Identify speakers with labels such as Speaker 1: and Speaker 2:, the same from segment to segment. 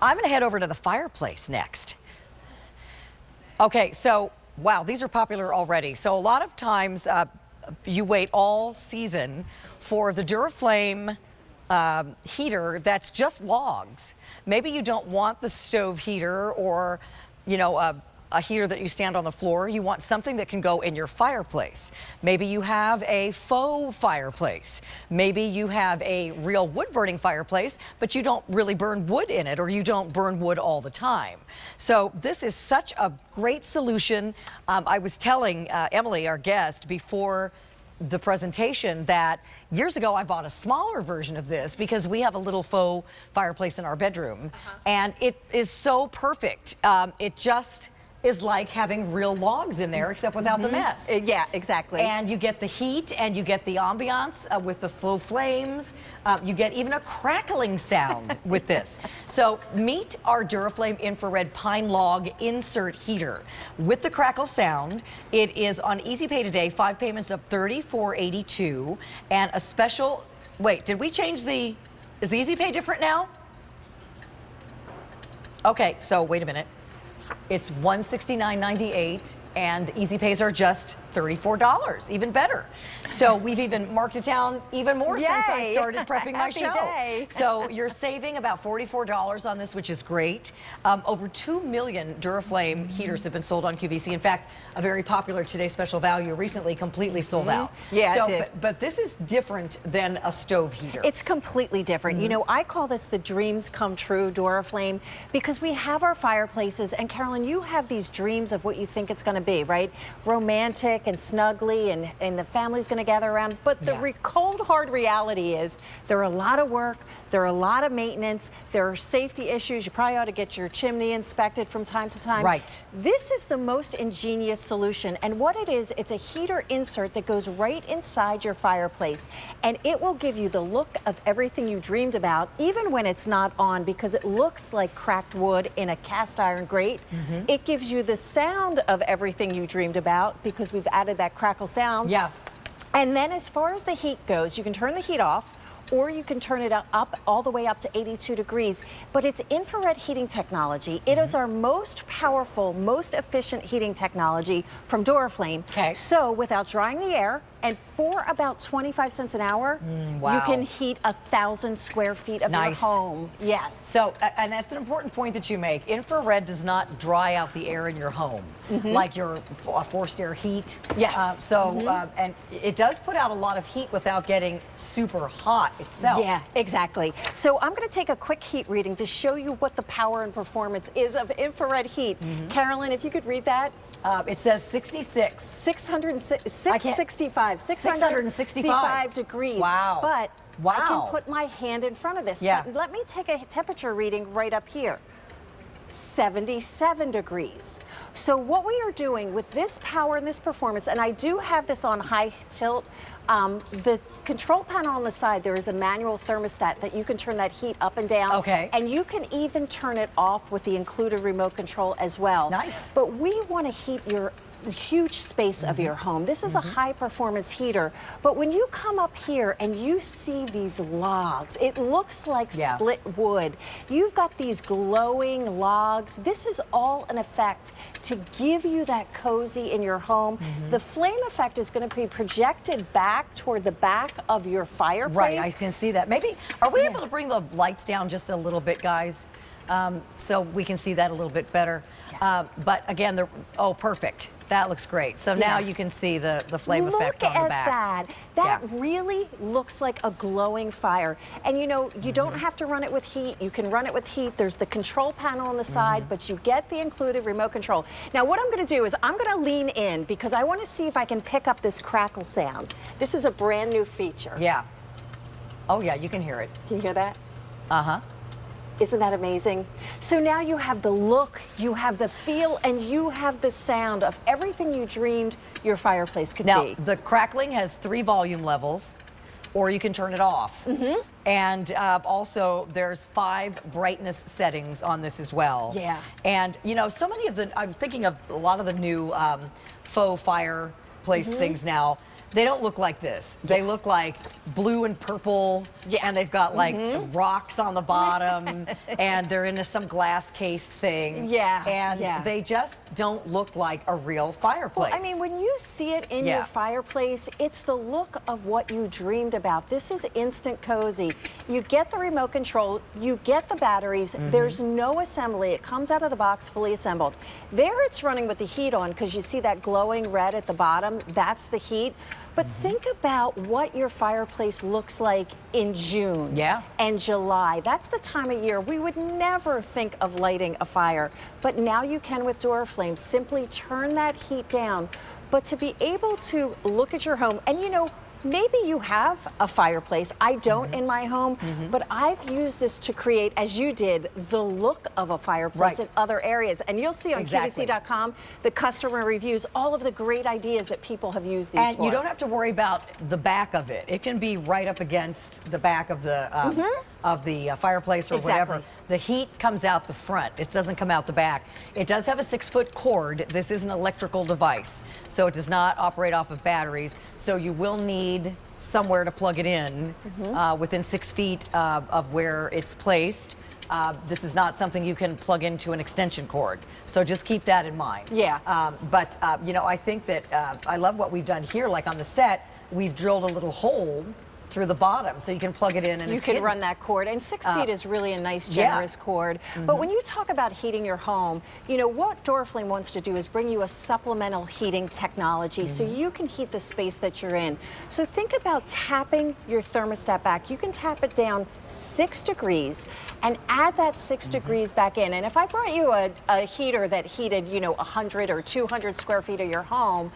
Speaker 1: I'm going to head over to the fireplace next. Okay, so, wow, these are popular already. So a lot of times you wait all season for the Duraflame heater that's just logs. Maybe you don't want the stove heater or, a heater that you stand on the floor. You want something that can go in your fireplace. Maybe you have a faux fireplace. Maybe you have a real wood-burning fireplace, but you don't really burn wood in it, or you don't burn wood all the time. So this is such a great solution. I was telling Emily, our guest, before the presentation that years ago I bought a smaller version of this because we have a little faux fireplace in our bedroom, and it is so perfect. It just is like having real logs in there, except without the mess.
Speaker 2: Yeah, exactly.
Speaker 1: And you get the heat, and you get the ambiance with the faux flames. You get even a crackling sound with this. So meet our Duraflame infrared pine log insert heater with the crackle sound. It is on easy pay today, 5 payments of $34.82, and a special. Wait, did we change the? Is the easy pay different now? Okay, so wait a minute. It's $169.98, and easy pays are just $34, even better. So we've even marked it down even more since I started prepping my show.
Speaker 2: Day.
Speaker 1: So you're saving about $44 on this, which is great. Over 2 million Duraflame heaters have been sold on QVC. In fact, a very popular Today Special Value recently completely sold out.
Speaker 2: Yeah,
Speaker 1: so,
Speaker 2: it did.
Speaker 1: But this is different than a stove heater.
Speaker 2: It's completely different. You know, I call this the dreams come true Duraflame, because we have our fireplaces, and Carolyn, you have these dreams of what you think it's going to be, right? Romantic and snuggly, and the family's going to gather around. But the cold, hard reality is there are a lot of work, there are a lot of maintenance, there are safety issues. You probably ought to get your chimney inspected from time to time.
Speaker 1: Right.
Speaker 2: This is the most ingenious solution, and what it is, it's a heater insert that goes right inside your fireplace, and it will give you the look of everything you dreamed about, even when it's not on, because it looks like cracked wood in a cast iron grate. It gives you the sound of everything you dreamed about, because we've added that crackle sound.
Speaker 1: Yeah.
Speaker 2: And then as far as the heat goes, you can turn the heat off, or you can turn it up all the way up to 82 degrees. But it's infrared heating technology. It is our most powerful, most efficient heating technology from Duraflame.
Speaker 1: Okay.
Speaker 2: So without drying the air, and for about 25 cents an hour, you can heat 1,000 square feet of your home. Yes.
Speaker 1: So, and that's an important point that you make. Infrared does not dry out the air in your home like your forced air heat.
Speaker 2: Yes.
Speaker 1: And it does put out a lot of heat without getting super hot itself.
Speaker 2: Yeah, exactly. So I'm going to take a quick heat reading to show you what the power and performance is of infrared heat. Carolyn, if you could read that.
Speaker 1: It says 66.
Speaker 2: 665 degrees.
Speaker 1: Wow.
Speaker 2: But I can put my hand in front of this.
Speaker 1: Yeah.
Speaker 2: But let me take a temperature reading right up here. 77 degrees. So what we are doing with this power and this performance, and I do have this on high tilt, the control panel on the side, there is a manual thermostat that you can turn that heat up and down.
Speaker 1: Okay.
Speaker 2: And you can even turn it off with the included remote control as well.
Speaker 1: Nice.
Speaker 2: But we want to heat your huge space of your home. This is a high performance heater, but when you come up here and you see these logs, it looks like split wood. You've got these glowing logs. This is all an effect to give you that cozy in your home. The flame effect is going to be projected back toward the back of your fireplace.
Speaker 1: Right, I can see that. Maybe, are we able to bring the lights down just a little bit, guys? So we can see that a little bit better. But again, perfect. That looks great. So now you can see the flame effect on the back.
Speaker 2: Look at that. That really looks like a glowing fire. And you know, you don't have to run it with heat. You can run it with heat. There's the control panel on the side, but you get the included remote control. Now what I'm going to do is I'm going to lean in because I want to see if I can pick up this crackle sound. This is a brand new feature.
Speaker 1: Yeah. Oh yeah, you can hear it.
Speaker 2: Can you hear that?
Speaker 1: Uh-huh.
Speaker 2: Isn't that amazing? So now you have the look, you have the feel, and you have the sound of everything you dreamed your fireplace could be.
Speaker 1: Now, the crackling has 3 volume levels, or you can turn it off. And also, there's 5 brightness settings on this as well.
Speaker 2: Yeah.
Speaker 1: And, you know, so many of I'm thinking of a lot of the new faux fireplace things now. They don't look like this. They look like blue and purple, and they've got like rocks on the bottom, and they're into some glass cased thing. And they just don't look like a real fireplace.
Speaker 2: Well, I mean, when you see it in your fireplace, it's the look of what you dreamed about. This is instant cozy. You get the remote control, you get the batteries, there's no assembly. It comes out of the box fully assembled. There it's running with the heat on because you see that glowing red at the bottom, that's the heat. But think about what your fireplace looks like in June and July. That's the time of year we would never think of lighting a fire. But now you can with Duraflame. Simply turn that heat down. But to be able to look at your home, and you know, maybe you have a fireplace. I don't in my home, but I've used this to create, as you did, the look of a fireplace in other areas. And you'll see on QVC.com the customer reviews, all of the great ideas that people have used these for.
Speaker 1: And you don't have to worry about the back of it. It can be right up against the back of the fireplace or whatever. The heat comes out the front. It doesn't come out the back. It does have a 6-foot cord. This is an electrical device, so it does not operate off of batteries. So you will need somewhere to plug it in within 6 feet of where it's placed. This is not something you can plug into an extension cord. So just keep that in mind. But you know, I think that I love what we've done here. Like on the set, we've drilled a little hole through the bottom, so you can plug it in and
Speaker 2: you can run that cord. And 6 feet is really a nice, generous cord. But when you talk about heating your home, you know, what Duraflame wants to do is bring you a supplemental heating technology so you can heat the space that you're in. So think about tapping your thermostat back. You can tap it down 6 degrees and add that 6 degrees back in. And if I brought you a heater that heated, you know, 100 or 200 square feet of your home,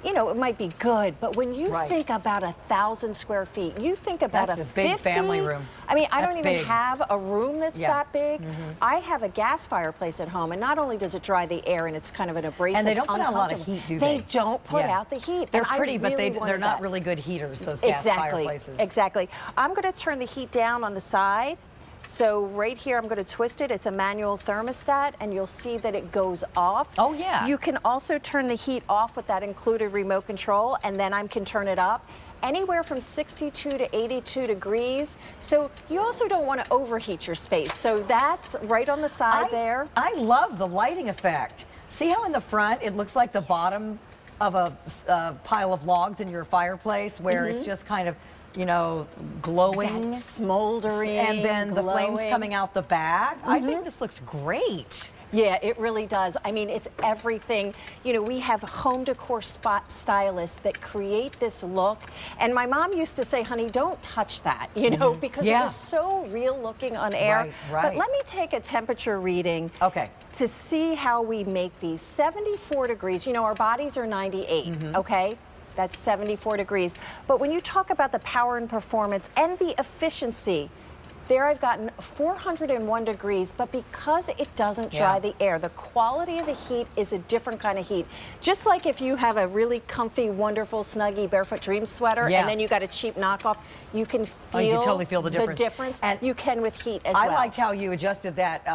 Speaker 2: you know, it might be good, but when you think about 1,000 square feet, you think about
Speaker 1: a big
Speaker 2: 50,
Speaker 1: family room.
Speaker 2: I mean, I don't even have a room that's that big. I have a gas fireplace at home, and not only does it dry the air, and it's kind of an abrasive,
Speaker 1: and they don't put out a lot of heat, do they?
Speaker 2: They don't put out the heat.
Speaker 1: They're pretty, but they're not really good heaters, those gas fireplaces.
Speaker 2: Exactly. I'm going to turn the heat down on the side. So right here, I'm going to twist it. It's a manual thermostat, and you'll see that it goes off.
Speaker 1: Oh, yeah.
Speaker 2: You can also turn the heat off with that included remote control, and then I can turn it up anywhere from 62 to 82 degrees. So you also don't want to overheat your space. So that's right on the side there.
Speaker 1: I love the lighting effect. See how in the front it looks like the bottom of a pile of logs in your fireplace, where it's just kind of, you know, glowing,
Speaker 2: that smoldering,
Speaker 1: and then the flames coming out the back. I think this looks great.
Speaker 2: Yeah, it really does. I mean, it's everything. You know, we have home decor stylists that create this look. And my mom used to say, honey, don't touch that, you know, because it is so real looking on air. But let me take a temperature reading to see how we make these. 74 degrees. You know, our bodies are 98, okay? That's 74 degrees. But when you talk about the power and performance and the efficiency, there I've gotten 401 degrees, but because it doesn't dry the air, the quality of the heat is a different kind of heat. Just like if you have a really comfy, wonderful, snuggy Barefoot Dreams sweater, and then you got a cheap knockoff, you can feel,
Speaker 1: you can totally feel the difference.
Speaker 2: And you can with heat as well.
Speaker 1: I liked how you adjusted that,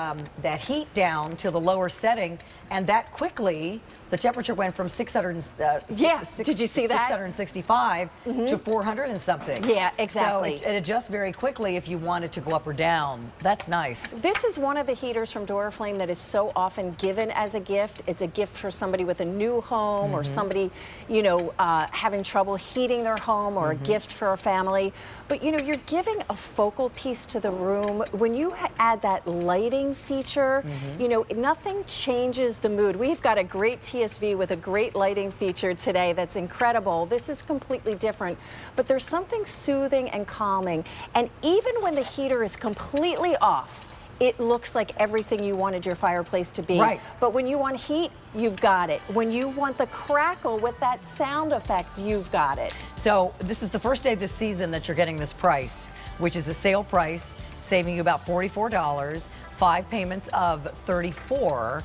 Speaker 1: that heat down to the lower setting, and that quickly, the temperature went from 600.
Speaker 2: Did you see that?
Speaker 1: 665 to 400 and something.
Speaker 2: Yeah, exactly.
Speaker 1: So it adjusts very quickly if you want it to go up or down. That's nice.
Speaker 2: This is one of the heaters from Duraflame that is so often given as a gift. It's a gift for somebody with a new home or somebody, you know, having trouble heating their home, or a gift for a family. But, you know, you're giving a focal piece to the room. When you add that lighting feature, you know, nothing changes the mood. We've got a great TSV with a great lighting feature today that's incredible. This is completely different, but there's something soothing and calming. And even when the heater is completely off, it looks like everything you wanted your fireplace to be. But when you want heat, you've got it. When you want the crackle with that sound effect, you've got it.
Speaker 1: So this is the first day this season that you're getting this price, which is a sale price, saving you about $44, 5 payments of $34.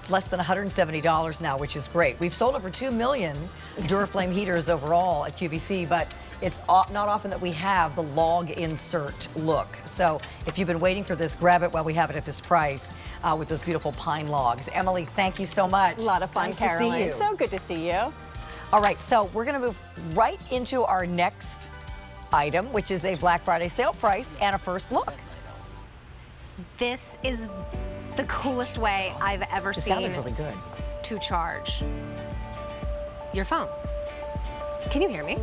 Speaker 1: Less than $170 now, which is great. We've sold over 2 million Duraflame heaters overall at QVC, but it's not often that we have the log insert look. So if you've been waiting for this, grab it while we have it at this price with those beautiful pine logs. Emily, thank you so much.
Speaker 2: A lot of fun,
Speaker 1: nice
Speaker 2: Caroline.
Speaker 1: to see you.
Speaker 2: So good to see you.
Speaker 1: All right, so we're going to move right into our next item, which is a Black Friday sale price and a first look.
Speaker 3: This is the coolest way I've ever
Speaker 1: It
Speaker 3: seen
Speaker 1: sounded really good.
Speaker 3: to charge your phone. Can you hear me?